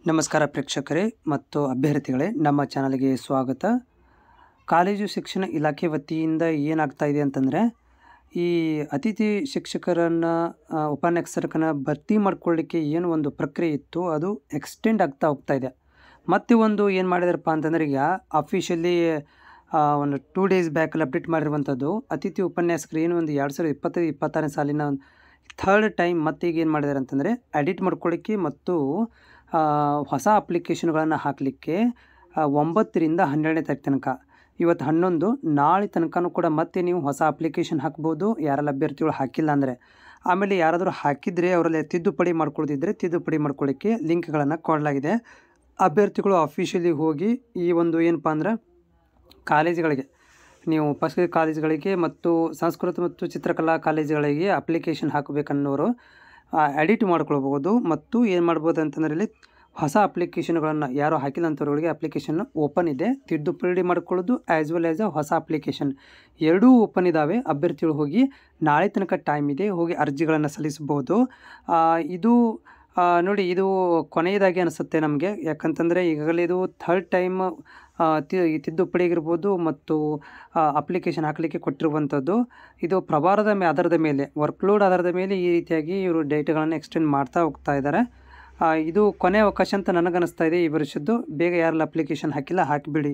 ನಮಸ್ಕಾರ ಪ್ರೇಕ್ಷಕರೇ ಮತ್ತು ಅಭ್ಯರ್ಥಿಗಳೇ, ನಮ್ಮ ಚಾನಲ್ಗೆ ಸ್ವಾಗತ. ಕಾಲೇಜು ಶಿಕ್ಷಣ ಇಲಾಖೆ ವತಿಯಿಂದ ಏನಾಗ್ತಾ ಇದೆ ಅಂತಂದರೆ, ಈ ಅತಿಥಿ ಶಿಕ್ಷಕರನ್ನು ಉಪನ್ಯಾಸಕರನ್ನ ಭರ್ತಿ ಮಾಡ್ಕೊಳ್ಳಿಕ್ಕೆ ಏನು ಒಂದು ಪ್ರಕ್ರಿಯೆ ಇತ್ತು ಅದು ಎಕ್ಸ್ಟೆಂಡ್ ಆಗ್ತಾ ಹೋಗ್ತಾ ಇದೆ. ಮತ್ತೆ ಒಂದು ಏನು ಮಾಡಿದಾರಪ್ಪ ಅಂತಂದರೆ, ಈಗ ಅಫಿಷಿಯಲಿ ಒಂದು 2 ಡೇಸ್ ಬ್ಯಾಕಲ್ಲಿ ಅಪ್ಡೇಟ್ ಮಾಡಿರುವಂಥದ್ದು ಅತಿಥಿ ಉಪನ್ಯಾಸಕರು ಏನು ಒಂದು 2025-26 ಸಾಲಿನ ಥರ್ಡ್ ಟೈಮ್ ಮತ್ತೆ ಈಗ ಏನು ಮಾಡಿದ್ದಾರೆ ಅಂತಂದರೆ, ಎಡಿಟ್ ಮಾಡ್ಕೊಳ್ಳಿಕ್ಕೆ ಮತ್ತು ಹೊಸ ಅಪ್ಲಿಕೇಶನ್ಗಳನ್ನು ಹಾಕಲಿಕ್ಕೆ 9ರಿಂದ 12ನೇ ತಾರೀಕು ತನಕ, ಇವತ್ತು 11, ನಾಳೆ ತನಕನೂ ಕೂಡ ಮತ್ತೆ ನೀವು ಹೊಸ ಅಪ್ಲಿಕೇಶನ್ ಹಾಕ್ಬೋದು, ಯಾರೆಲ್ಲ ಅಭ್ಯರ್ಥಿಗಳು ಹಾಕಿಲ್ಲ ಅಂದರೆ. ಆಮೇಲೆ ಯಾರಾದರೂ ಹಾಕಿದರೆ ಅವರಲ್ಲಿ ತಿದ್ದುಪಡಿ ಮಾಡ್ಕೊಳ್ಳೋದಿದ್ದರೆ ತಿದ್ದುಪಡಿ ಮಾಡ್ಕೊಳ್ಳಿಕ್ಕೆ ಲಿಂಕ್ಗಳನ್ನು ಕೊಡಲಾಗಿದೆ. ಅಭ್ಯರ್ಥಿಗಳು ಅಫಿಷಿಯಲಿ ಹೋಗಿ ಈ ಒಂದು ಏನಪ್ಪ ಅಂದ್ರೆ ಕಾಲೇಜುಗಳಿಗೆ, ನೀವು ಪದವಿ ಕಾಲೇಜುಗಳಿಗೆ ಮತ್ತು ಸಂಸ್ಕೃತ ಮತ್ತು ಚಿತ್ರಕಲಾ ಕಾಲೇಜುಗಳಿಗೆ ಅಪ್ಲಿಕೇಶನ್ ಹಾಕಬೇಕನ್ನೋರು ಎಡಿಟ್ ಮಾಡ್ಕೊಳ್ಬೋದು. ಮತ್ತು ಏನು ಮಾಡ್ಬೋದು ಅಂತಂದರೆ, ಇಲ್ಲಿ ಹೊಸ ಅಪ್ಲಿಕೇಶನ್ಗಳನ್ನು ಯಾರು ಹಾಕಿಲ್ಲ ಅಂಥವ್ರಿಗೆ ಅಪ್ಲಿಕೇಶನ್ ಓಪನ್ ಇದೆ, ತಿದ್ದುಪಡಿ ಮಾಡ್ಕೊಳ್ಳೋದು ಆ್ಯಸ್ ವೆಲ್ ಆ್ಯಸ್ ಹೊಸ ಅಪ್ಲಿಕೇಶನ್ ಎರಡೂ ಓಪನ್ ಇದ್ದಾವೆ. ಅಭ್ಯರ್ಥಿಗಳು ಹೋಗಿ ನಾಳೆ ತನಕ ಟೈಮ್ ಇದೆ, ಹೋಗಿ ಅರ್ಜಿಗಳನ್ನು ಸಲ್ಲಿಸ್ಬೋದು. ಇದು ನೋಡಿ, ಇದು ಕೊನೆಯದಾಗಿ ಅನಿಸುತ್ತೆ ನಮಗೆ. ಯಾಕಂತಂದರೆ ಈಗಾಗಲೇ ಇದು ಥರ್ಡ್ ಟೈಮ್ ತಿದ್ದುಪಡಿ ಆಗಿರ್ಬೋದು ಮತ್ತು ಅಪ್ಲಿಕೇಶನ್ ಹಾಕಲಿಕ್ಕೆ ಕೊಟ್ಟಿರುವಂಥದ್ದು. ಇದು ಪ್ರಭಾರದ ಆಧಾರದ ಮೇಲೆ, ವರ್ಕ್ಲೋಡ್ ಆಧಾರದ ಮೇಲೆ ಈ ರೀತಿಯಾಗಿ ಇವರು ಡೇಟ್ಗಳನ್ನು ಎಕ್ಸ್ಟೆಂಡ್ ಮಾಡ್ತಾ ಹೋಗ್ತಾ ಇದ್ದಾರೆ. ಇದು ಕೊನೆಯ ಅವಕಾಶ ಅಂತ ನನಗನ್ನಿಸ್ತಾ ಇದೆ ಈ ವರ್ಷದ್ದು. ಬೇಗ ಯಾರೆಲ್ಲ ಅಪ್ಲಿಕೇಶನ್ ಹಾಕಿಲ್ಲ ಹಾಕಿಬಿಡಿ.